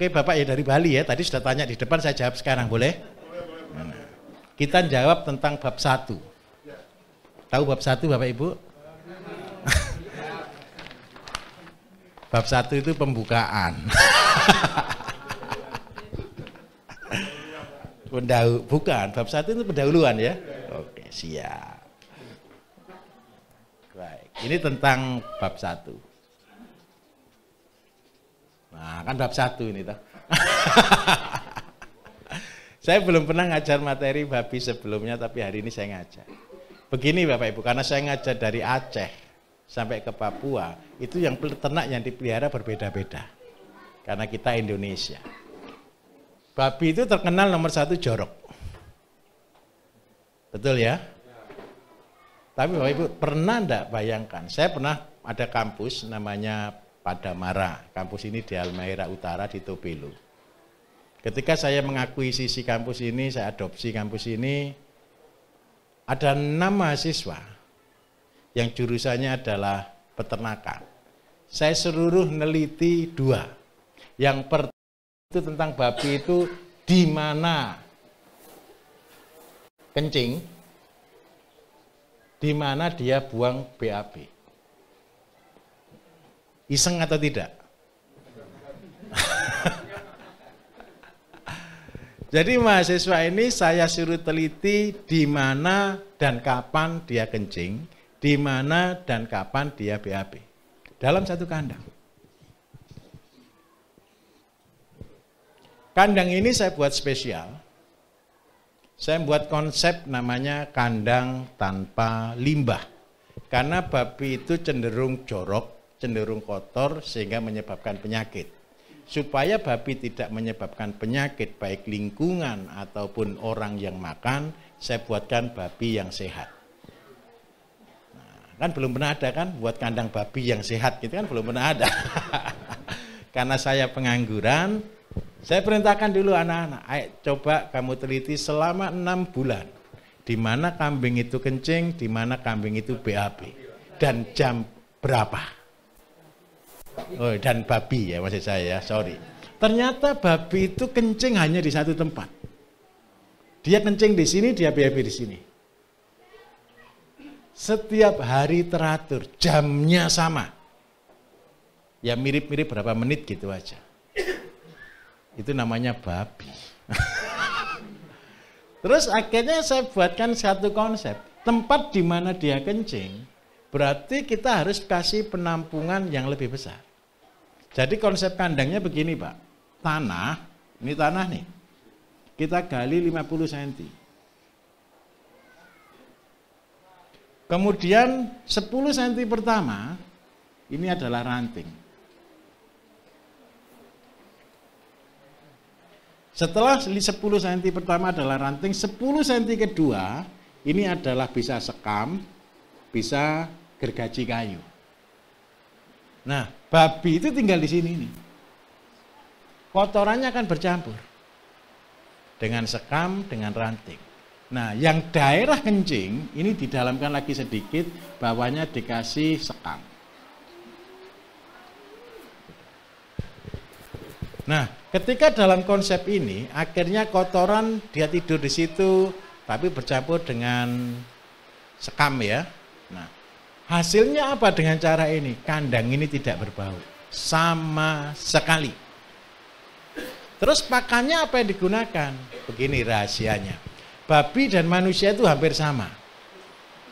Oke, Bapak ya dari Bali ya. Tadi sudah tanya di depan, saya jawab sekarang, boleh? Nah, kita jawab tentang bab 1. Tahu bab 1 Bapak Ibu? Bab 1 itu pembukaan. Bukan, bab 1 itu pendahuluan ya. Oke, siap. Baik, ini tentang bab 1. Nah, kan bab 1 ini toh. Saya belum pernah ngajar materi babi sebelumnya, tapi hari ini saya ngajar. Begini Bapak Ibu, karena saya ngajar dari Aceh sampai ke Papua, itu yang ternak yang dipelihara berbeda-beda. Karena kita Indonesia. Babi itu terkenal nomor 1 jorok. Betul ya? Tapi Bapak Ibu pernah enggak bayangkan, saya pernah ada kampus namanya Padamara. Kampus ini di Halmahera Utara di Tobelo. Ketika saya mengakuisisi kampus ini, saya adopsi kampus ini, ada 6 mahasiswa yang jurusannya adalah peternakan. Saya seluruh neliti 2. Yang pertama itu tentang babi itu di mana kencing, di mana dia buang BAB. Iseng atau tidak? Jadi mahasiswa ini saya suruh teliti di mana dan kapan dia kencing, di mana dan kapan dia BAB. Dalam satu kandang. Kandang ini saya buat spesial. Saya buat konsep namanya kandang tanpa limbah. Karena babi itu cenderung jorok, cenderung kotor sehingga menyebabkan penyakit. Supaya babi tidak menyebabkan penyakit baik lingkungan ataupun orang yang makan, saya buatkan babi yang sehat. Nah, kan belum pernah ada kan buat kandang babi yang sehat gitu kan belum pernah ada. Karena saya pengangguran, saya perintahkan dulu anak-anak, ayo coba kamu teliti selama 6 bulan. Di mana kambing itu kencing, di mana kambing itu BAB. Dan jam berapa. Oh, dan babi ya maksud saya ya, sorry. Ternyata babi itu kencing hanya di satu tempat. Dia kencing di sini, dia BAB di sini. Setiap hari teratur, jamnya sama. Ya mirip-mirip berapa menit gitu aja. Itu namanya babi. Terus akhirnya saya buatkan satu konsep. Tempat di mana dia kencing, berarti kita harus kasih penampungan yang lebih besar. Jadi konsep kandangnya begini Pak. Tanah, ini tanah nih. Kita gali 50 cm. Kemudian 10 cm pertama, ini adalah ranting. Setelah 10 cm pertama adalah ranting, 10 cm kedua, ini adalah bisa sekam, bisa gergaji kayu. Nah, babi itu tinggal di sini nih. Kotorannya akan bercampur dengan sekam, dengan ranting. Nah, yang daerah kencing ini didalamkan lagi sedikit, bawahnya dikasih sekam. Nah, ketika dalam konsep ini, akhirnya kotoran dia tidur di situ, tapi bercampur dengan sekam ya. Nah, hasilnya apa dengan cara ini? Kandang ini tidak berbau sama sekali. Terus pakannya apa yang digunakan? Begini rahasianya. Babi dan manusia itu hampir sama.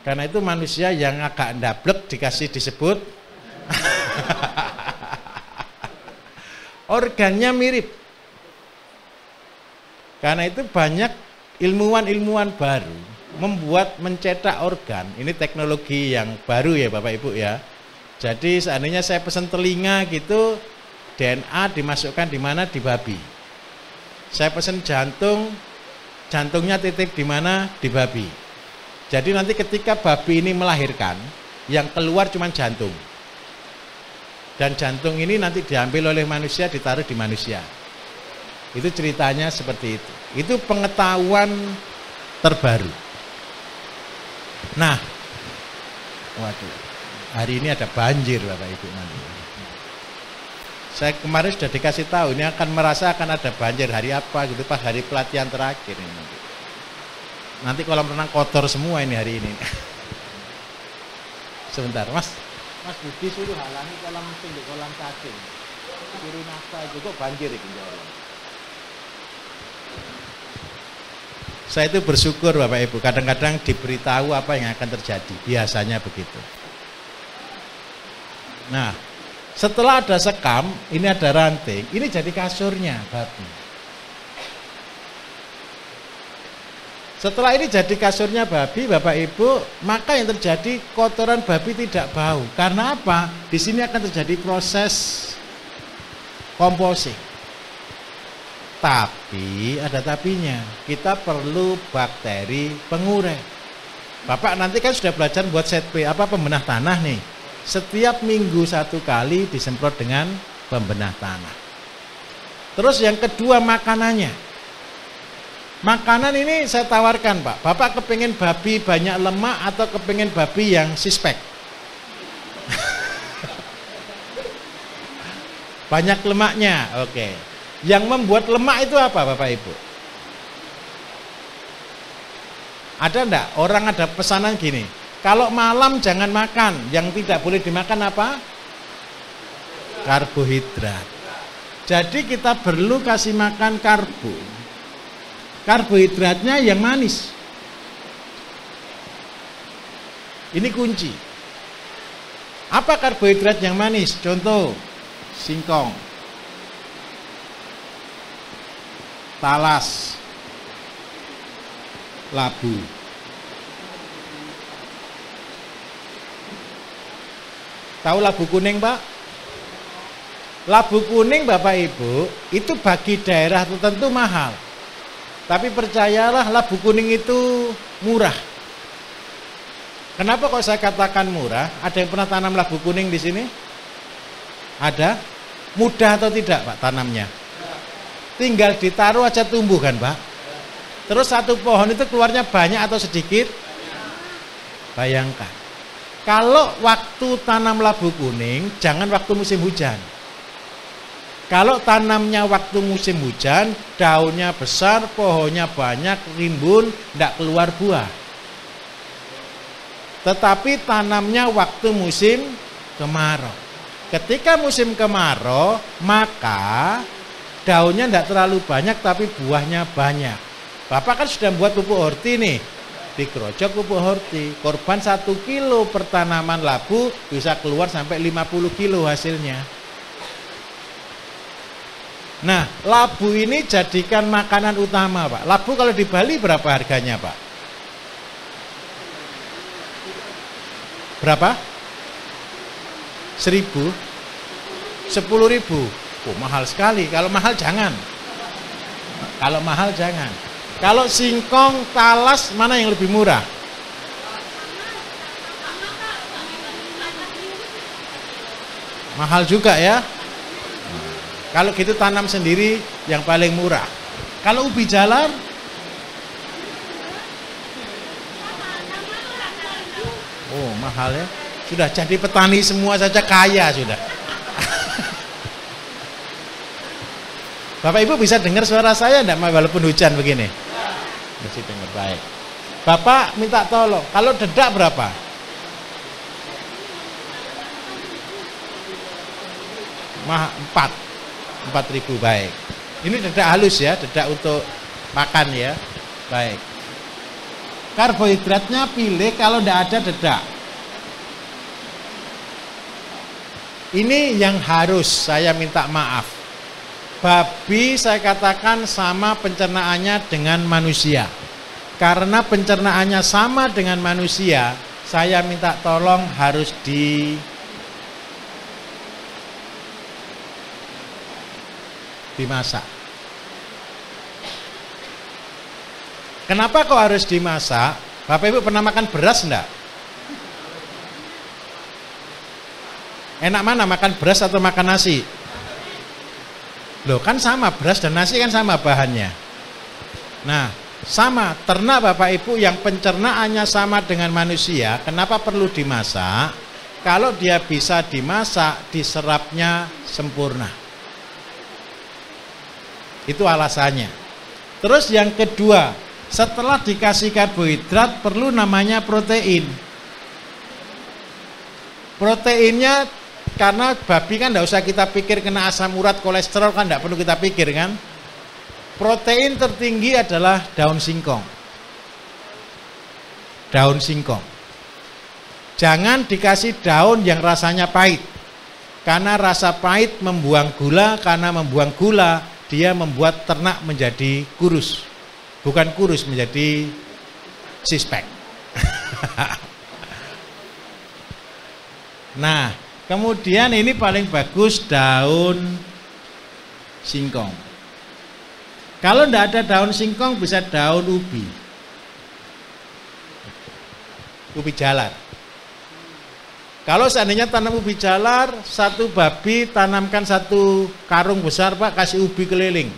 Karena itu manusia yang agak ndablek dikasih disebut organnya mirip. Karena itu banyak ilmuwan-ilmuwan baru membuat mencetak organ. Ini teknologi yang baru ya Bapak Ibu ya. Jadi seandainya saya pesan telinga gitu, DNA dimasukkan di mana? Di babi. Saya pesan jantung, jantungnya titip di mana? Di babi. Jadi nanti ketika babi ini melahirkan, yang keluar cuma jantung. Dan jantung ini nanti diambil oleh manusia, ditaruh di manusia. Itu ceritanya seperti itu. Itu pengetahuan terbaru. Nah, waduh, hari ini ada banjir Bapak Ibu nanti. Saya kemarin sudah dikasih tahu ini akan merasa akan ada banjir hari apa gitu pas hari pelatihan terakhir ini nanti. Nanti kolam renang kotor semua ini hari ini. Sebentar, Mas Budi suruh halangi kolam pinggir kolam cacing. Suruh nafas juga banjir itu. Saya itu bersyukur Bapak Ibu, kadang-kadang diberitahu apa yang akan terjadi, biasanya begitu. Nah, setelah ada sekam, ini ada ranting, ini jadi kasurnya babi. Setelah ini jadi kasurnya babi, Bapak Ibu, maka yang terjadi kotoran babi tidak bau. Karena apa? Di sini akan terjadi proses komposting. Tapi ada tapinya, kita perlu bakteri pengurai. Bapak nanti kan sudah belajar buat set P, apa pembenah tanah nih. Setiap minggu 1 kali disemprot dengan pembenah tanah. Terus yang kedua makanannya. Makanan ini saya tawarkan Pak, Bapak kepengen babi banyak lemak atau kepengen babi yang sispek? Banyak lemaknya, oke. Yang membuat lemak itu apa Bapak Ibu? Ada enggak? Orang ada pesanan gini, kalau malam jangan makan, yang tidak boleh dimakan apa? Karbohidrat. Jadi kita perlu kasih makan karbo. Karbohidratnya yang manis. Ini kunci. Apa karbohidrat yang manis? Contoh, singkong, talas, labu. Tahu labu kuning Pak? Labu kuning Bapak Ibu itu bagi daerah tertentu mahal. Tapi percayalah labu kuning itu murah. Kenapa kok saya katakan murah? Ada yang pernah tanam labu kuning di sini? Ada? Mudah atau tidak Pak tanamnya? Tinggal ditaruh aja tumbuh kan Pak. Terus satu pohon itu keluarnya banyak atau sedikit? Bayangkan, kalau waktu tanam labu kuning jangan waktu musim hujan. Kalau tanamnya waktu musim hujan, daunnya besar, pohonnya banyak, rimbun, tidak keluar buah. Tetapi tanamnya waktu musim kemarau. Ketika musim kemarau, maka daunnya tidak terlalu banyak tapi buahnya banyak. Bapak kan sudah buat pupuk horti nih, dikerojok pupuk horti, korban 1 kilo per tanaman labu bisa keluar sampai 50 kilo hasilnya. Nah, labu ini jadikan makanan utama Pak. Labu kalau di Bali berapa harganya Pak? Berapa? 1.000? 10.000? Oh, mahal sekali. Kalau mahal jangan. Kalau mahal jangan. Kalau singkong, talas, mana yang lebih murah? Mahal juga ya. Kalau gitu tanam sendiri yang paling murah. Kalau ubi jalar? Oh, mahal ya. Sudah jadi petani semua saja kaya sudah. Bapak Ibu bisa dengar suara saya enggak walaupun hujan begini? Masih dengar baik. Bapak minta tolong, kalau dedak berapa? 4.000 baik. Ini dedak halus ya, dedak untuk makan ya. Baik. Karbohidratnya pilih kalau enggak ada dedak. Ini yang harus saya minta maaf. Babi saya katakan sama pencernaannya dengan manusia. Karena pencernaannya sama dengan manusia, saya minta tolong harus dimasak. Kenapa kok harus dimasak? Bapak Ibu pernah makan beras enggak? Enak mana makan beras atau makan nasi? Loh kan sama, beras dan nasi kan sama bahannya. Nah, sama ternak Bapak Ibu yang pencernaannya sama dengan manusia, kenapa perlu dimasak? Kalau dia bisa dimasak, diserapnya sempurna. Itu alasannya. Terus yang kedua, setelah dikasih karbohidrat perlu namanya protein. Proteinnya karena babi kan tidak usah kita pikir kena asam urat, kolesterol kan tidak perlu kita pikir kan. Protein tertinggi adalah daun singkong. Daun singkong. Jangan dikasih daun yang rasanya pahit. Karena rasa pahit membuang gula, karena membuang gula dia membuat ternak menjadi kurus. Bukan kurus, menjadi six-pack. Nah, kemudian ini paling bagus daun singkong. Kalau tidak ada daun singkong bisa daun ubi. Ubi jalar. Kalau seandainya tanam ubi jalar, satu babi tanamkan satu karung besar Pak, kasih ubi keliling.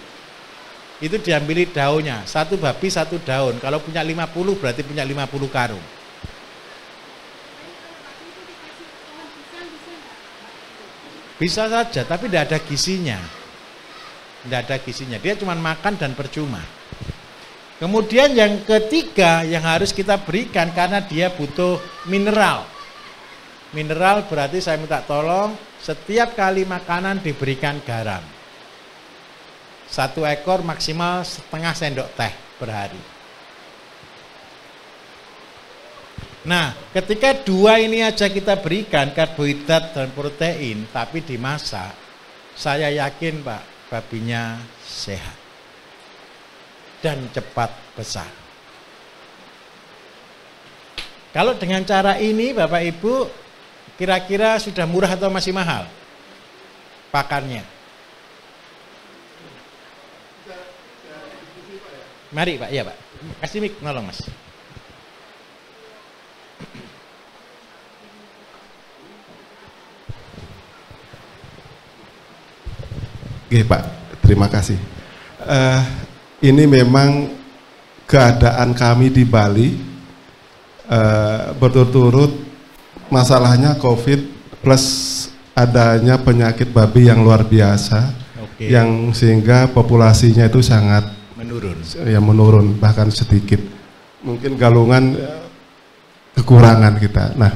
Itu diambil daunnya, satu babi satu daun. Kalau punya 50 berarti punya 50 karung. Bisa saja, tapi tidak ada gizinya. Tidak ada gizinya, dia cuma makan dan percuma. Kemudian yang ketiga yang harus kita berikan karena dia butuh mineral. Mineral berarti saya minta tolong setiap kali makanan diberikan garam. 1 ekor maksimal setengah sendok teh per hari. Nah, ketika dua ini aja kita berikan, karbohidrat dan protein, tapi dimasak, saya yakin Pak, babinya sehat dan cepat besar. Kalau dengan cara ini Bapak Ibu, kira-kira sudah murah atau masih mahal pakannya? Mari Pak, iya Pak. Kasih mic, nolong Mas. Oke Pak, terima kasih. Ini memang keadaan kami di Bali berturut-turut. Masalahnya COVID plus adanya penyakit babi yang luar biasa, yang sehingga populasinya itu sangat menurun bahkan sedikit. Mungkin galungan kekurangan kita. Nah,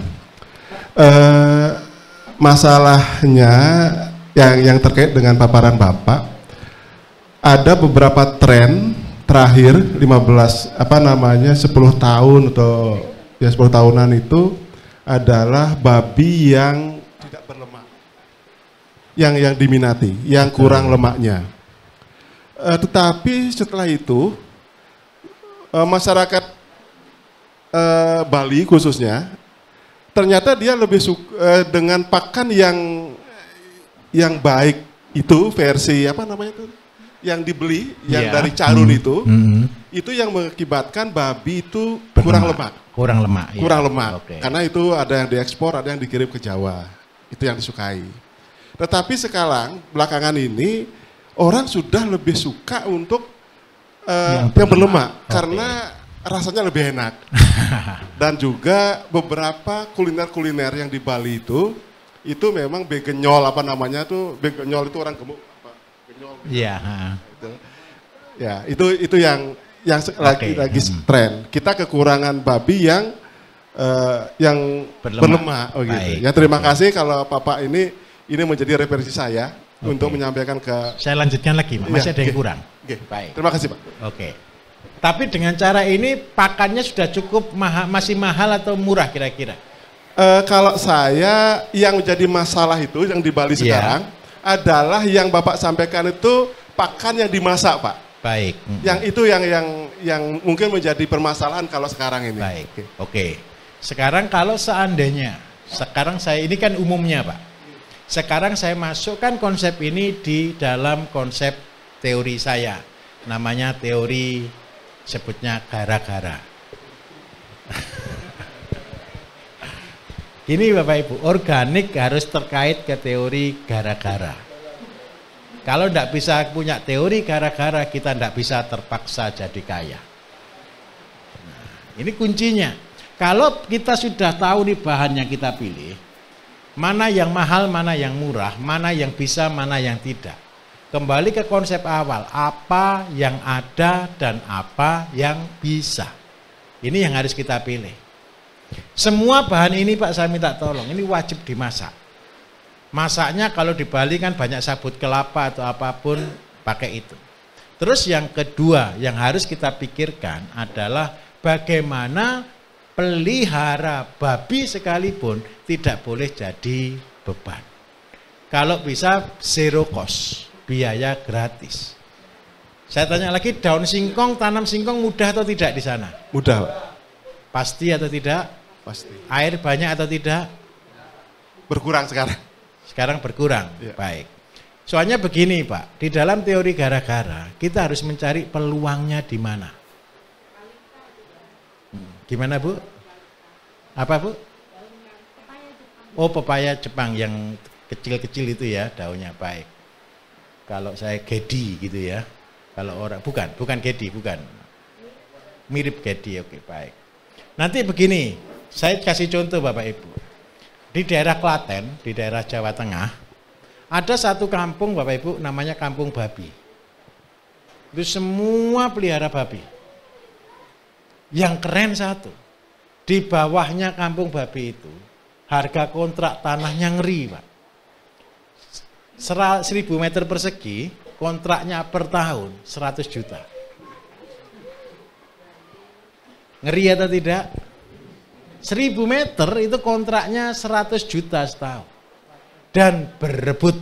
masalahnya yang terkait dengan paparan Bapak, ada beberapa tren terakhir 10 tahun atau ya 10 tahunan itu adalah babi yang tidak berlemak, yang diminati, yang kurang lemaknya. Tetapi setelah itu masyarakat Bali khususnya ternyata dia lebih suka dengan pakan yang baik itu versi yang dibeli, yang dari carun itu yang mengakibatkan babi itu kurang lemak. Kurang lemak. Karena itu ada yang diekspor, ada yang dikirim ke Jawa. Itu yang disukai. Tetapi sekarang belakangan ini orang sudah lebih suka untuk yang berlemak karena rasanya lebih enak. Dan juga beberapa kuliner-kuliner yang di Bali itu memang begenyol begenyol itu orang gemuk begenyol. Iya. Ya, itu yang lagi tren. Kita kekurangan babi yang berlemak. Oh gitu. Ya terima kasih kalau Bapak ini menjadi referensi saya untuk menyampaikan ke. Saya lanjutkan lagi, masih ada yang kurang. Baik. Terima kasih Pak. Tapi dengan cara ini pakannya sudah cukup masih mahal atau murah kira-kira? Kalau saya yang menjadi masalah itu yang di Bali sekarang adalah yang Bapak sampaikan itu pakan yang dimasak Pak. Baik. Yang itu yang mungkin menjadi permasalahan kalau sekarang ini. Baik. Oke. Sekarang kalau seandainya, ini kan umumnya Pak. Sekarang saya masukkan konsep ini di dalam konsep teori saya. Namanya teori sebutnya gara-gara. Ini Bapak Ibu, organik harus terkait ke teori gara-gara. Kalau tidak bisa punya teori gara-gara, kita tidak bisa terpaksa jadi kaya. Nah, ini kuncinya. Kalau kita sudah tahu nih bahan yang kita pilih, mana yang mahal, mana yang murah, mana yang bisa, mana yang tidak. Kembali ke konsep awal, apa yang ada dan apa yang bisa. Ini yang harus kita pilih. Semua bahan ini Pak saya minta tolong, ini wajib dimasak. Masaknya kalau di Bali kan banyak sabut kelapa atau apapun, pakai itu. Terus yang kedua yang harus kita pikirkan adalah bagaimana pelihara babi sekalipun tidak boleh jadi beban. Kalau bisa zero cost, biaya gratis. Saya tanya lagi, daun singkong, tanam singkong mudah atau tidak di sana? Mudah, Pak. Pasti atau tidak? Pasti. Air banyak atau tidak? Berkurang sekarang. Sekarang berkurang. Ya. Baik. Soalnya begini Pak, di dalam teori gara-gara kita harus mencari peluangnya di mana. Gimana Bu? Apa Bu? Oh, pepaya Jepang yang kecil-kecil itu ya daunnya. Baik. Kalau saya gedi gitu ya. Kalau orang bukan gedi, bukan. Mirip gedi, oke baik. Nanti begini, saya kasih contoh Bapak Ibu. Di daerah Klaten, di daerah Jawa Tengah, ada satu kampung Bapak Ibu namanya Kampung Babi. Itu semua pelihara babi. Yang keren satu, di bawahnya Kampung Babi itu harga kontrak tanahnya ngeri Pak. 1.000 meter persegi, kontraknya per tahun 100 juta. Ngeri atau tidak? 1.000 meter itu kontraknya 100 juta setahun. Dan berebut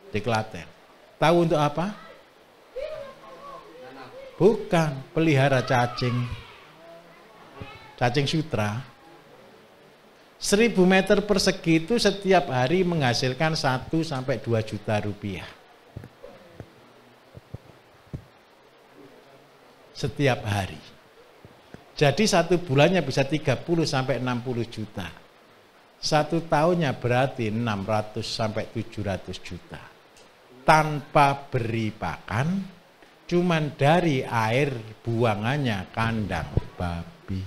di Klaten. Tahu untuk apa? Bukan, pelihara cacing. Cacing sutra. 1.000 meter persegi itu setiap hari menghasilkan 1 sampai 2 juta rupiah. Setiap hari. Jadi satu bulannya bisa 30 sampai 60 juta. Satu tahunnya berarti 600 sampai 700 juta. Tanpa beri pakan, cuman dari air buangannya kandang babi.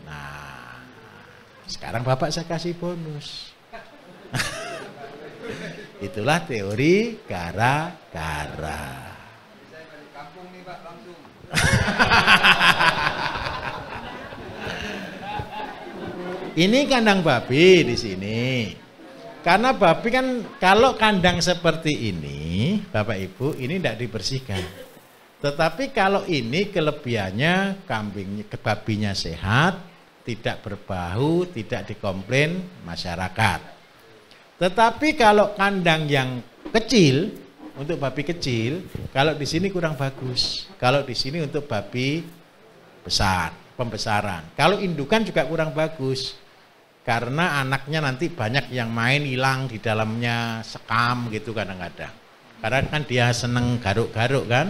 Nah, sekarang Bapak saya kasih bonus. Itulah teori gara-gara. Ini kandang babi di sini. Karena babi kan kalau kandang seperti ini, Bapak Ibu, ini tidak dibersihkan. Tetapi kalau ini kelebihannya kambingnya, babinya sehat, tidak berbau, tidak dikomplain masyarakat. Tetapi kalau kandang yang kecil, untuk babi kecil, kalau di sini kurang bagus. Kalau di sini untuk babi besar, pembesaran. Kalau indukan juga kurang bagus. Karena anaknya nanti banyak yang main hilang di dalamnya, sekam gitu kadang-kadang. Karena kan dia seneng garuk-garuk kan.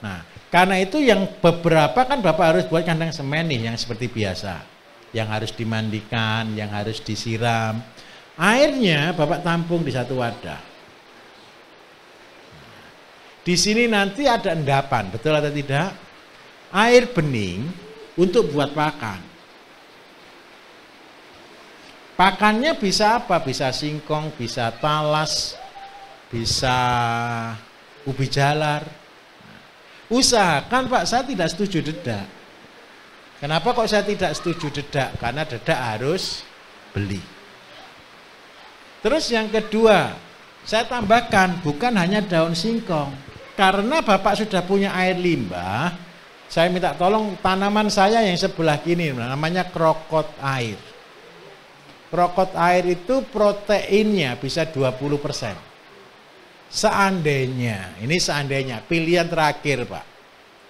Nah, karena itu yang beberapa kan Bapak harus buat kandang semen nih yang seperti biasa. Yang harus dimandikan, yang harus disiram. Airnya Bapak tampung di satu wadah. Di sini nanti ada endapan, betul atau tidak? Air bening untuk buat pakan. Pakannya bisa apa? Bisa singkong, bisa talas, bisa ubi jalar. Usahakan Pak, saya tidak setuju dedak. Kenapa kok saya tidak setuju dedak? Karena dedak harus beli. Terus yang kedua, saya tambahkan bukan hanya daun singkong. Karena Bapak sudah punya air limbah, saya minta tolong tanaman saya yang sebelah kini, namanya krokot air. Krokot air itu proteinnya bisa 20%. Seandainya, ini seandainya, pilihan terakhir Pak.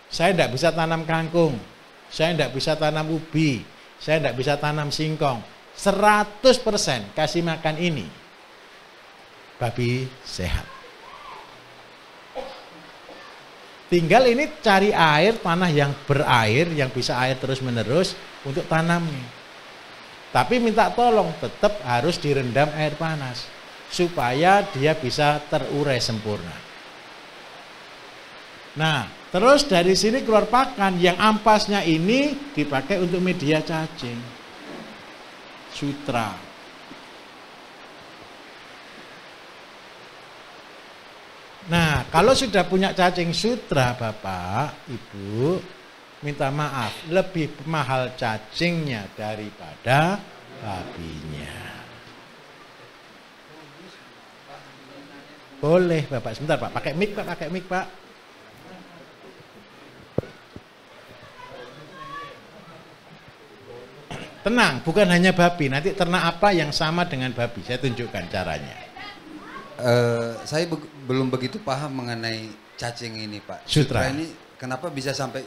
Saya tidak bisa tanam kangkung, saya tidak bisa tanam ubi, saya tidak bisa tanam singkong. 100% kasih makan ini, babi sehat. Tinggal ini cari air, tanah yang berair, yang bisa air terus menerus untuk tanamnya. Tapi minta tolong tetap harus direndam air panas supaya dia bisa terurai sempurna. Nah, terus dari sini keluar pakan yang ampasnya ini dipakai untuk media cacing. Sutra. Nah, kalau sudah punya cacing sutra, Bapak, Ibu, minta maaf, lebih mahal cacingnya daripada babinya. Boleh, Bapak. Sebentar, Pak. Pakai mic, Pak. Pakai mic, Pak. Tenang, bukan hanya babi. Nanti ternak apa yang sama dengan babi? Saya tunjukkan caranya. Saya belum begitu paham mengenai cacing ini, Pak. Sutra ini kenapa bisa sampai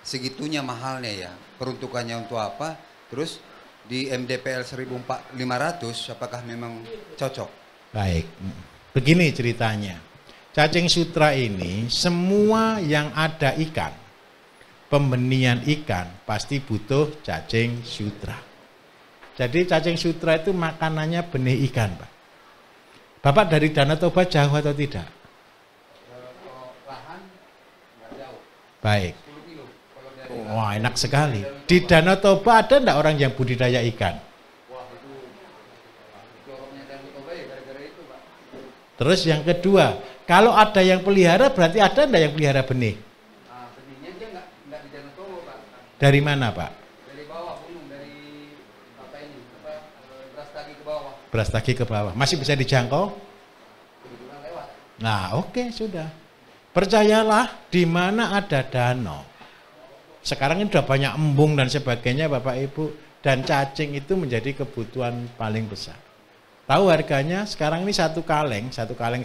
segitunya mahalnya ya? Peruntukannya untuk apa? Terus di MDPL 1500 apakah memang cocok? Baik. Begini ceritanya. Cacing sutra ini semua yang ada ikan, pembenihan ikan pasti butuh cacing sutra. Jadi cacing sutra itu makanannya benih ikan, Pak. Bapak dari Danau Toba jauh atau tidak? Lahan nggak jauh. Baik. 10 kilo. Kalau dari Wah, enak sekali. Di Danau Toba ada enggak orang yang budidaya ikan? wah itu joroknya Danau Toba ya gara-gara itu, Pak. Terus yang kedua, kalau ada yang pelihara berarti ada enggak yang pelihara benih? Nah, benihnya dia nggak di Danau Toba, Pak. Dari mana, Pak? Dari bawah gunung, dari apa ini? Brastagi ke bawah. Brastagi ke bawah. Masih bisa dijangkau? Kebetulan lewat. Nah, oke, sudah. Percayalah, di mana ada danau. Sekarang ini sudah banyak embung dan sebagainya, Bapak Ibu. Dan cacing itu menjadi kebutuhan paling besar. Tahu harganya? Sekarang ini satu kaleng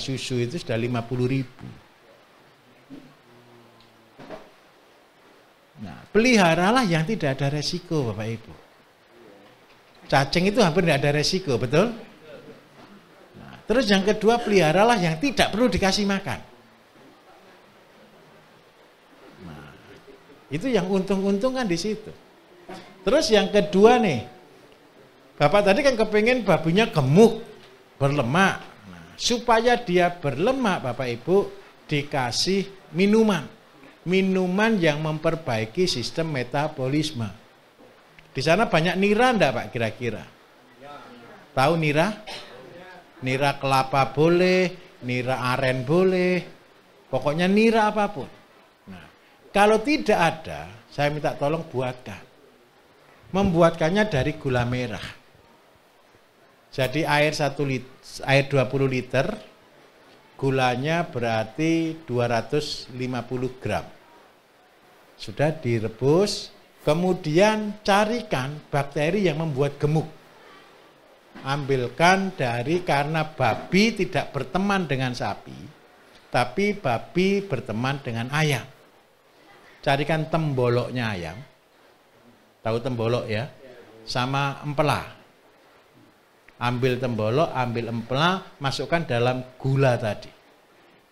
susu itu sudah 50.000. Nah, peliharalah yang tidak ada resiko, Bapak Ibu. Cacing itu hampir tidak ada resiko, betul? Nah, terus yang kedua, peliharalah yang tidak perlu dikasih makan. Nah, itu yang untung-untung kan di situ. Terus yang kedua nih, Bapak tadi kan kepingin babinya gemuk, berlemak. Nah, supaya dia berlemak, Bapak Ibu, dikasih minuman. Minuman yang memperbaiki sistem metabolisme. Di sana banyak nira enggak, Pak, kira-kira? Tahu nira? Nira kelapa boleh, nira aren boleh, pokoknya nira apapun. Nah, kalau tidak ada, saya minta tolong buatkan. Membuatkannya dari gula merah. Jadi air 20 liter, gulanya berarti 250 gram. Sudah direbus, kemudian carikan bakteri yang membuat gemuk. Ambilkan dari, karena babi tidak berteman dengan sapi, tapi babi berteman dengan ayam. Carikan temboloknya ayam. Tahu tembolok ya? Sama empela. Ambil tembolok, ambil empela, masukkan dalam gula tadi.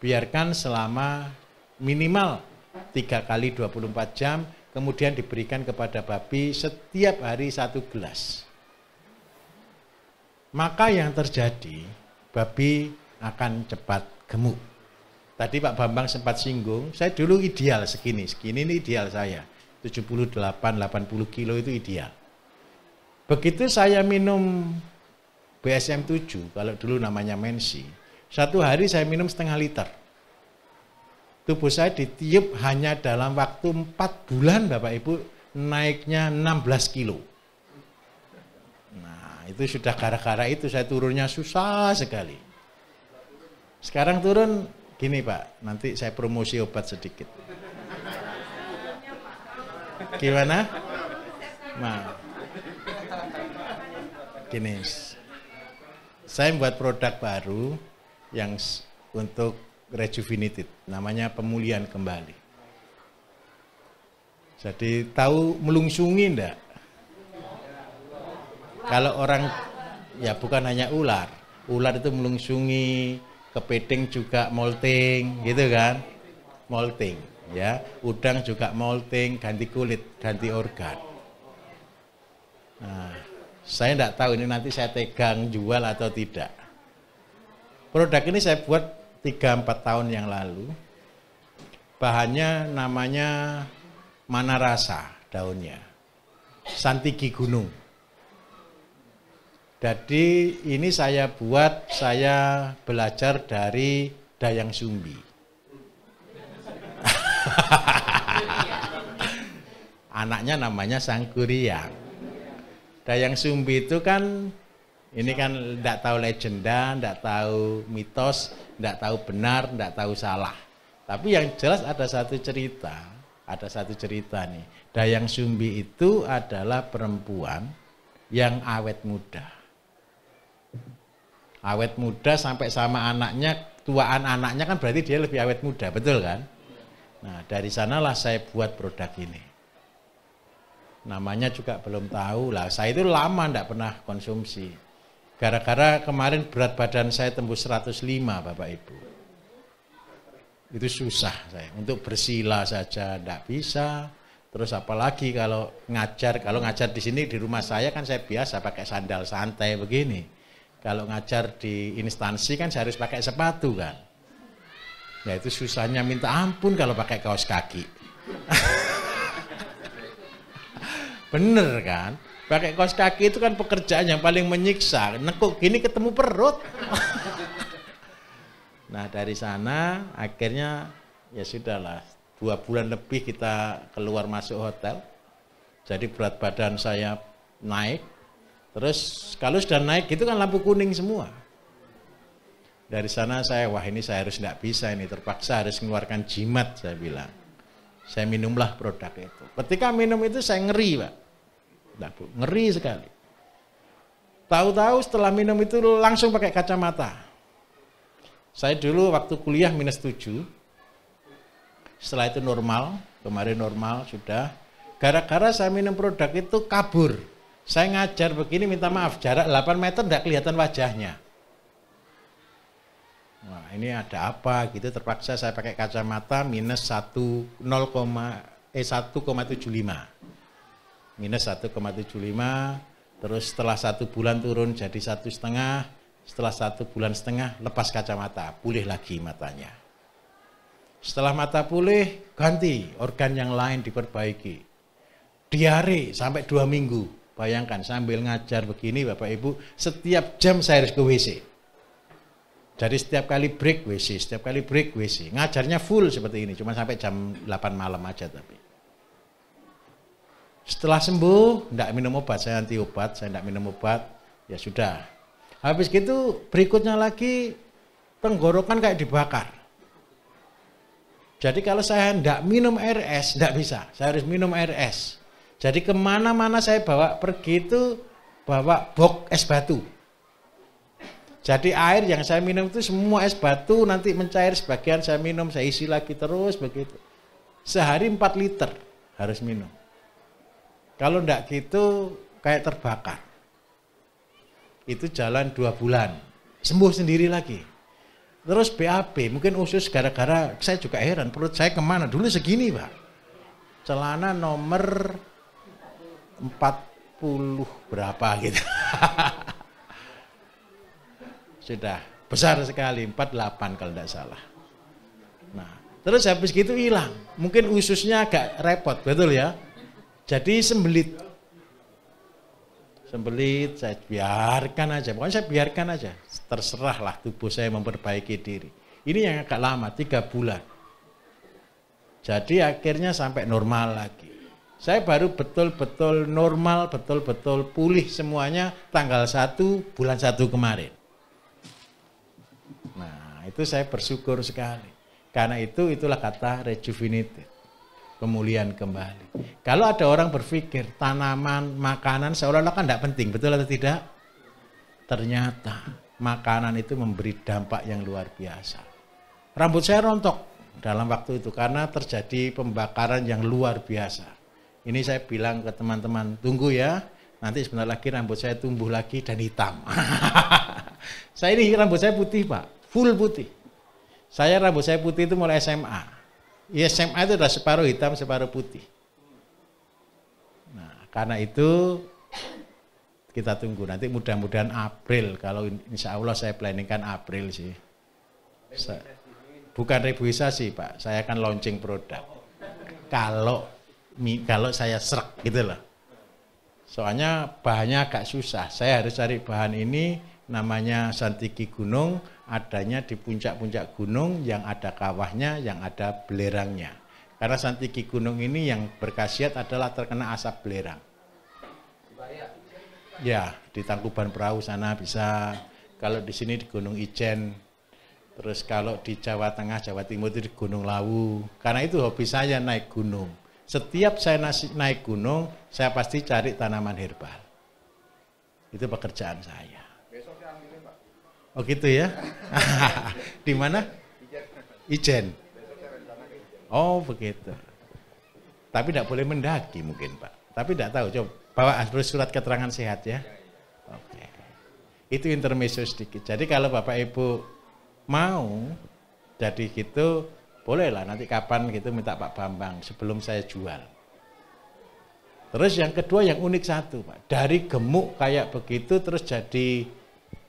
Biarkan selama minimal 3 kali 24 jam, kemudian diberikan kepada babi setiap hari 1 gelas. Maka yang terjadi, babi akan cepat gemuk. Tadi Pak Bambang sempat singgung, saya dulu ideal segini ini ideal saya. 78-80 kilo itu ideal. Begitu saya minum BSM 7, kalau dulu namanya Mensi, 1 hari saya minum setengah liter. Tubuh saya ditiup hanya dalam waktu 4 bulan, Bapak Ibu, naiknya 16 kilo. Nah, itu sudah gara-gara itu saya turunnya susah sekali. Sekarang turun gini, Pak, nanti saya promosi obat sedikit. Gimana? Nah, gini, saya membuat produk baru yang untuk rejuvenated, namanya pemulihan kembali. Jadi tahu melungsungi enggak? Kalau orang, ya bukan hanya ular itu melungsungi, kepiting juga molting, gitu kan? Molting, ya. Udang juga molting, ganti kulit, ganti organ. Nah, saya enggak tahu ini nanti saya tegang jual atau tidak. Produk ini saya buat 3-4 tahun yang lalu. Bahannya namanya manarasa, daunnya. Santigi gunung. Jadi ini saya buat, saya belajar dari Dayang Sumbi. Anaknya namanya Sangkuriang. Dayang Sumbi itu kan, ini kan tidak tahu legenda, tidak tahu mitos, tidak tahu benar, tidak tahu salah. Tapi yang jelas ada satu cerita nih. Dayang Sumbi itu adalah perempuan yang awet muda. Awet muda sampai sama anaknya, tuaan anaknya kan berarti dia lebih awet muda, betul kan? Nah, dari sanalah saya buat produk ini. Namanya juga belum tahu lah, saya itu lama tidak pernah konsumsi. Gara-gara kemarin berat badan saya tembus 105 Bapak Ibu. Itu susah saya, untuk bersila saja tidak bisa. Terus apalagi kalau ngajar di sini di rumah saya kan saya biasa pakai sandal santai begini. Kalau ngajar di instansi kan saya harus pakai sepatu kan. Ya itu susahnya minta ampun kalau pakai kaos kaki. Bener kan? Pakai kaos kaki itu kan pekerjaan yang paling menyiksa. Nekuk gini ketemu perut. Nah dari sana akhirnya ya sudahlah, 2 bulan lebih kita keluar masuk hotel. Jadi berat badan saya naik. Terus kalau sudah naik itu kan lampu kuning semua. Dari sana saya, wah ini saya harus tidak bisa ini, terpaksa harus mengeluarkan jimat saya bilang. Saya minumlah produk itu. Ketika minum itu saya ngeri Pak. Nah, Bu, ngeri sekali. Tahu-tahu setelah minum itu langsung pakai kacamata. Saya dulu waktu kuliah -7. Setelah itu normal, kemarin normal sudah. Gara-gara saya minum produk itu kabur. Saya ngajar begini minta maaf, jarak 8 meter tidak kelihatan wajahnya. Wah ini ada apa gitu, terpaksa saya pakai kacamata -1,75. -1,75, terus setelah 1 bulan turun jadi 1,5, setelah 1,5 bulan lepas kacamata, pulih lagi matanya. Setelah mata pulih, ganti organ yang lain diperbaiki. Diare sampai 2 minggu, bayangkan sambil ngajar begini Bapak Ibu, setiap jam saya harus ke WC. Jadi setiap kali break WC, setiap kali break WC. Ngajarnya full seperti ini, cuma sampai jam 8 malam aja tapi. Setelah sembuh, tidak minum obat, saya anti obat, saya tidak minum obat, ya sudah. Habis gitu berikutnya lagi tenggorokan kayak dibakar. Jadi kalau saya tidak minum air es, tidak bisa, saya harus minum air es. Jadi kemana-mana saya bawa pergi itu bawa box es batu. Jadi air yang saya minum itu semua es batu, nanti mencair sebagian saya minum, saya isi lagi terus begitu. Sehari 4 liter harus minum. Kalau enggak gitu kayak terbakar. Itu jalan 2 bulan. Sembuh sendiri lagi. Terus BAB, mungkin usus gara-gara saya juga heran. Perut saya kemana? Dulu segini Pak. Celana nomor 40 berapa gitu. Sudah besar sekali, 48 kalau enggak salah. Nah, terus habis gitu hilang. Mungkin ususnya agak repot, betul ya? Jadi sembelit, saya biarkan aja, pokoknya saya biarkan aja, terserahlah tubuh saya memperbaiki diri. Ini yang agak lama, 3 bulan. Jadi akhirnya sampai normal lagi. Saya baru betul-betul normal, betul-betul pulih semuanya tanggal 1 bulan 1 kemarin. Nah itu saya bersyukur sekali, karena itulah kata rejuvenated. Pemulihan kembali. Kalau ada orang berpikir tanaman, makanan seolah-olah kan tidak penting, betul atau tidak? Ternyata makanan itu memberi dampak yang luar biasa. Rambut saya rontok dalam waktu itu karena terjadi pembakaran yang luar biasa. Ini saya bilang ke teman-teman, tunggu ya, nanti sebentar lagi rambut saya tumbuh lagi dan hitam. Saya ini rambut saya putih Pak, full putih. Saya rambut saya putih itu mulai SMA. Ya SMA itu adalah separuh hitam, separuh putih. Nah, karena itu kita tunggu nanti mudah-mudahan April. Kalau insya Allah saya planningkan April sih. Bukan reboisasi Pak, saya akan launching produk. Kalau saya serak gitu loh. Soalnya bahannya agak susah. Saya harus cari bahan ini namanya santiki gunung, adanya di puncak-puncak gunung yang ada kawahnya, yang ada belerangnya. Karena Santiki gunung ini yang berkhasiat adalah terkena asap belerang. Ya, di Tangkuban Perahu sana bisa. Kalau di sini di Gunung Ijen. Terus kalau di Jawa Tengah, Jawa Timur itu di Gunung Lawu. Karena itu hobi saya naik gunung. Setiap saya naik gunung, saya pasti cari tanaman herbal. Itu pekerjaan saya. Oh gitu ya? Di mana? Ijen. Oh begitu. Tapi tidak boleh mendaki mungkin Pak. Tapi tidak tahu. Coba bawa harus surat keterangan sehat ya. Oke. Itu intermezzo sedikit. Jadi kalau Bapak Ibu mau jadi gitu, bolehlah nanti kapan gitu minta Pak Bambang sebelum saya jual. Terus yang kedua yang unik satu Pak. Dari gemuk kayak begitu terus jadi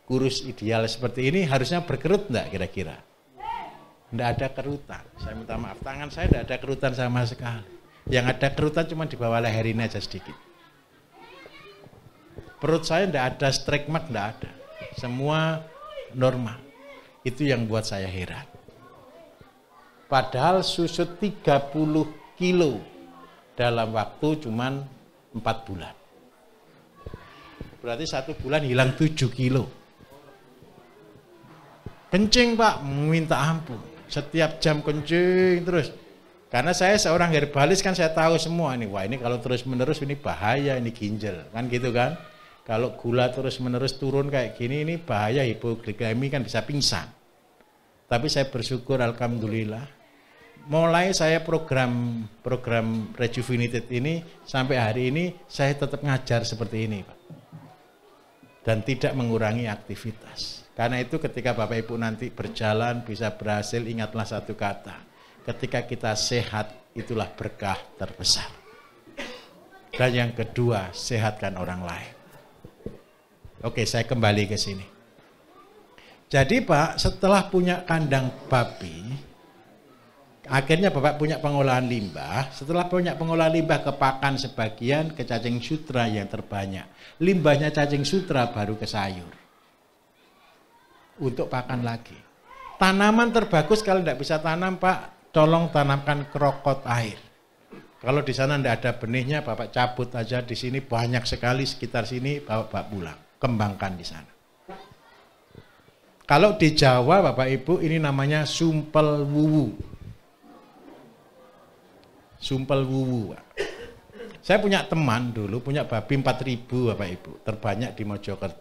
kurus ideal seperti ini harusnya berkerut enggak kira-kira? Enggak ada kerutan. Saya minta maaf, tangan saya enggak ada kerutan sama sekali. Yang ada kerutan cuma di bawah leher ini aja sedikit. Perut saya enggak ada strike mark, enggak ada. Semua normal. Itu yang buat saya heran. Padahal susut 30 kilo dalam waktu cuma 4 bulan. Berarti 1 bulan hilang 7 kilo. Kencing Pak, minta ampun. Setiap jam kencing terus. Karena saya seorang herbalis kan saya tahu semua ini. Wah ini kalau terus menerus ini bahaya, ini ginjal. Kan gitu kan. Kalau gula terus menerus turun kayak gini ini bahaya, hipoglikemi kan bisa pingsan. Tapi saya bersyukur alhamdulillah. Mulai saya program Rejuvenated ini sampai hari ini saya tetap ngajar seperti ini Pak. Dan tidak mengurangi aktivitas. Karena itu ketika Bapak Ibu nanti berjalan bisa berhasil, ingatlah satu kata. Ketika kita sehat, itulah berkah terbesar. Dan yang kedua, sehatkan orang lain. Oke, saya kembali ke sini. Jadi Pak, setelah punya kandang babi, akhirnya Bapak punya pengolahan limbah. Setelah punya pengolahan limbah ke pakan sebagian, ke cacing sutra yang terbanyak. Limbahnya cacing sutra baru ke sayur. Untuk pakan lagi. Tanaman terbagus kalau tidak bisa tanam Pak, tolong tanamkan krokot air. Kalau di sana tidak ada benihnya, Bapak cabut aja di sini banyak sekali sekitar sini, bapak pulang, kembangkan di sana. Kalau di Jawa Bapak Ibu ini namanya sumpel wuwu. Sumpel wuwu. Pak. Saya punya teman dulu punya babi 4.000 Bapak Ibu, terbanyak di Mojokerto.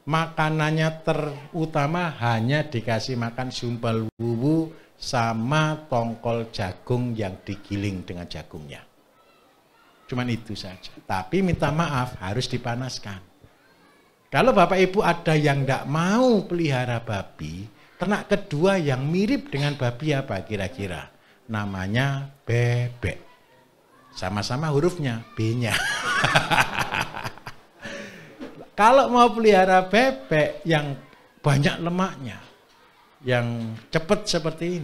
Makanannya terutama hanya dikasih makan sumpel wuwu sama tongkol jagung yang digiling dengan jagungnya. Cuman itu saja. Tapi minta maaf harus dipanaskan. Kalau Bapak Ibu ada yang tidak mau pelihara babi, ternak kedua yang mirip dengan babi apa kira-kira? Namanya bebek. Sama-sama hurufnya B-nya. Kalau mau pelihara bebek yang banyak lemaknya, yang cepat seperti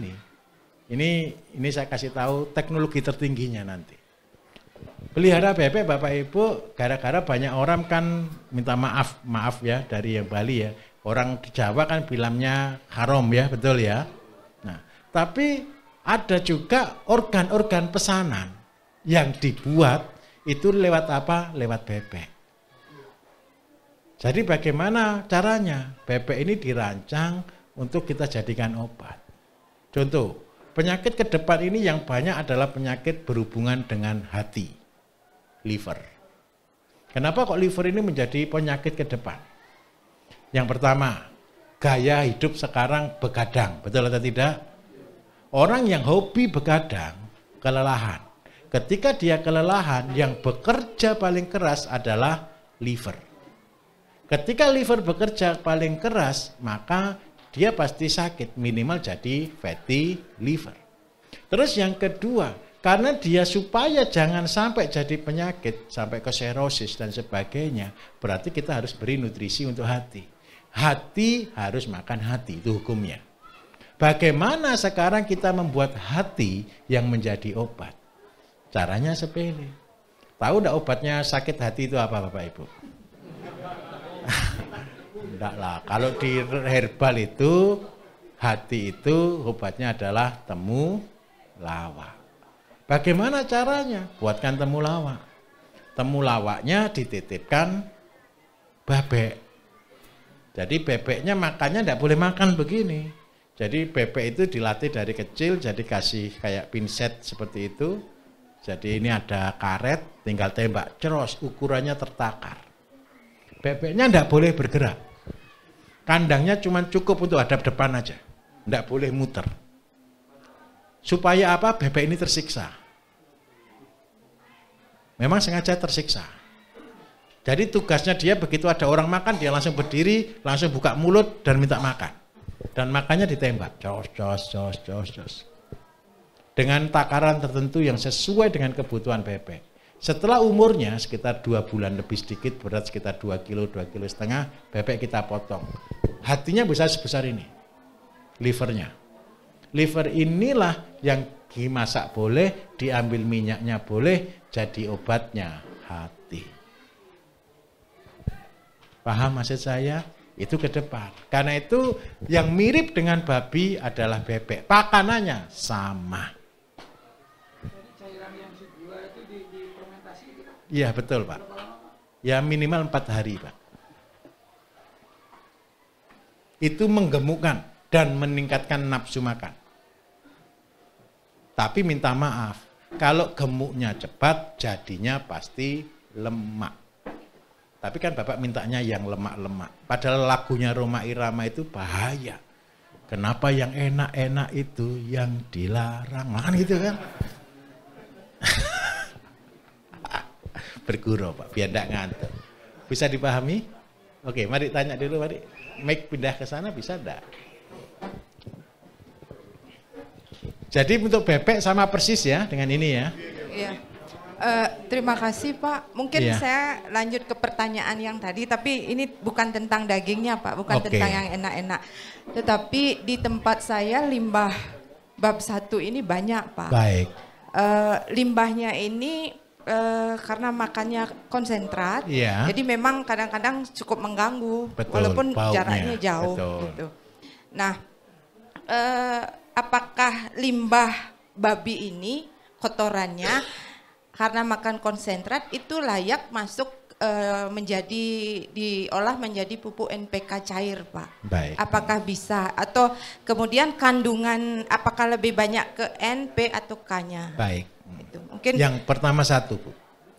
ini saya kasih tahu teknologi tertingginya nanti. Pelihara bebek Bapak Ibu, gara-gara banyak orang kan minta maaf ya dari yang Bali ya. Orang di Jawa kan bilangnya haram ya, betul ya. Nah, tapi ada juga organ-organ pesanan yang dibuat itu lewat apa? Lewat bebek. Jadi bagaimana caranya? Bebek ini dirancang untuk kita jadikan obat. Contoh, penyakit ke depan ini yang banyak adalah penyakit berhubungan dengan hati, liver. Kenapa kok liver ini menjadi penyakit ke depan? Yang pertama, gaya hidup sekarang begadang, betul atau tidak? Orang yang hobi begadang, kelelahan. Ketika dia kelelahan, yang bekerja paling keras adalah liver. Ketika liver bekerja paling keras, maka dia pasti sakit, minimal jadi fatty liver. Terus yang kedua, karena dia supaya jangan sampai jadi penyakit, sampai ke serosis dan sebagainya, berarti kita harus beri nutrisi untuk hati. Hati harus makan hati, itu hukumnya. Bagaimana sekarang kita membuat hati yang menjadi obat? Caranya sepele. Tahu enggak obatnya sakit hati itu apa Bapak Ibu? Enggak lah, kalau di herbal itu hati itu obatnya adalah temulawak. Bagaimana caranya? Buatkan temulawak. Temulawaknya dititipkan bebek. Jadi bebeknya makannya enggak boleh makan begini. Jadi bebek itu dilatih dari kecil, jadi kasih kayak pinset seperti itu. Jadi ini ada karet, tinggal tembak, ceros, ukurannya tertakar. Bebeknya enggak boleh bergerak. Kandangnya cuma cukup untuk hadap depan aja. Enggak boleh muter. Supaya apa? Bebek ini tersiksa. Memang sengaja tersiksa. Jadi tugasnya dia begitu ada orang makan, dia langsung berdiri, langsung buka mulut dan minta makan. Dan makannya ditembak. Jos, jos, jos, jos, jos. Dengan takaran tertentu yang sesuai dengan kebutuhan bebek. Setelah umurnya sekitar 2 bulan lebih sedikit, berat sekitar 2 kilo, 2,5 kilo, bebek kita potong. Hatinya bisa sebesar ini. Livernya. Liver inilah yang dimasak boleh, diambil minyaknya boleh, jadi obatnya hati. Paham maksud saya? Itu ke depan. Karena itu yang mirip dengan babi adalah bebek. Pakanannya sama. Cairan yang kedua itu difermentasi gitu. Iya betul Pak. Ya minimal 4 hari Pak. Itu menggemukkan dan meningkatkan nafsu makan. Tapi minta maaf, kalau gemuknya cepat jadinya pasti lemak. Tapi kan Bapak mintanya yang lemak-lemak. Padahal lagunya Rhoma Irama itu bahaya. Kenapa yang enak-enak itu yang dilarang? Kan gitu kan? Bergurau Pak, biar enggak ngantuk. Bisa dipahami? Oke, mari tanya dulu, mari. Mike pindah ke sana bisa enggak? Jadi untuk bebek sama persis ya dengan ini ya. Iya. Terima kasih Pak. Mungkin saya lanjut ke pertanyaan yang tadi, tapi ini bukan tentang dagingnya Pak, bukan tentang yang enak-enak. Tetapi di tempat saya limbah bab 1 ini banyak Pak. Baik. Limbahnya ini karena makannya konsentrat, jadi memang kadang-kadang cukup mengganggu, walaupun baunya, jaraknya jauh. Gitu. Nah, apakah limbah babi ini kotorannya karena makan konsentrat itu layak masuk diolah menjadi pupuk NPK cair Pak? Baik. Apakah bisa? Atau kemudian kandungan apakah lebih banyak ke N, P atau K-nya? Baik. Itu. Mungkin yang pertama satu Bu.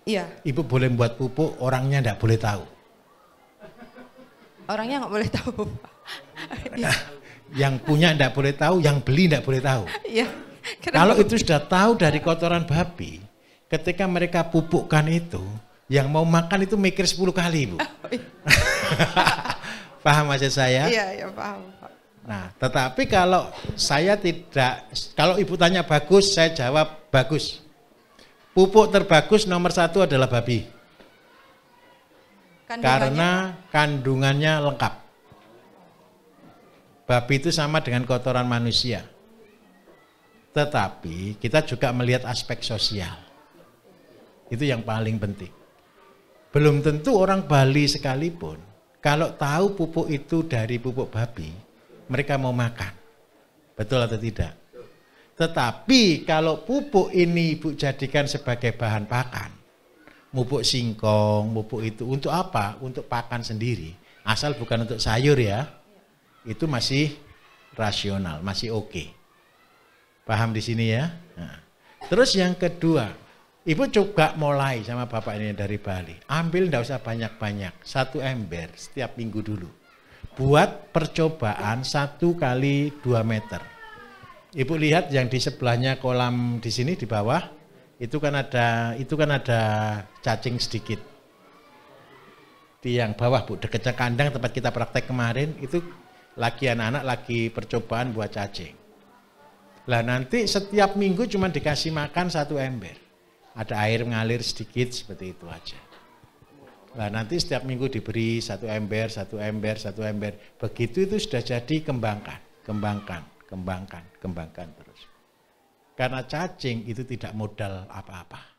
Iya. Ibu boleh membuat pupuk, orangnya enggak boleh tahu. Orangnya nggak boleh tahu. Yang punya enggak boleh tahu, yang beli enggak boleh tahu. Iya. Kalau itu sudah tahu dari kotoran babi, ketika mereka pupukkan itu, yang mau makan itu mikir 10 kali, Bu. Paham maksud saya? Iya, paham, Pak. Nah, tetapi kalau saya tidak, kalau Ibu tanya bagus, saya jawab bagus. Pupuk terbagus nomor 1 adalah babi. Karena kandungannya lengkap. Babi itu sama dengan kotoran manusia. Tetapi kita juga melihat aspek sosial. Itu yang paling penting. Belum tentu orang Bali sekalipun, kalau tahu pupuk itu dari pupuk babi, mereka mau makan. Betul atau tidak? Tetapi kalau pupuk ini Ibu jadikan sebagai bahan pakan, pupuk singkong, pupuk itu untuk apa? Untuk pakan sendiri. Asal bukan untuk sayur ya. Itu masih rasional, masih oke. Paham di sini ya? Nah. Terus yang kedua, Ibu juga mulai sama Bapak ini dari Bali. Ambil enggak usah banyak-banyak, 1 ember setiap minggu dulu. Buat percobaan 1 kali 2 meter. Ibu lihat yang di sebelahnya kolam di sini di bawah, itu kan ada cacing sedikit. Di yang bawah Bu, dekatnya kandang tempat kita praktek kemarin, itu lagi anak-anak lagi percobaan buat cacing. Lah nanti setiap minggu cuma dikasih makan 1 ember. Ada air mengalir sedikit seperti itu aja. Lah nanti setiap minggu diberi 1 ember, 1 ember, 1 ember. Begitu itu sudah jadi kembangkan terus. Karena cacing itu tidak modal apa-apa.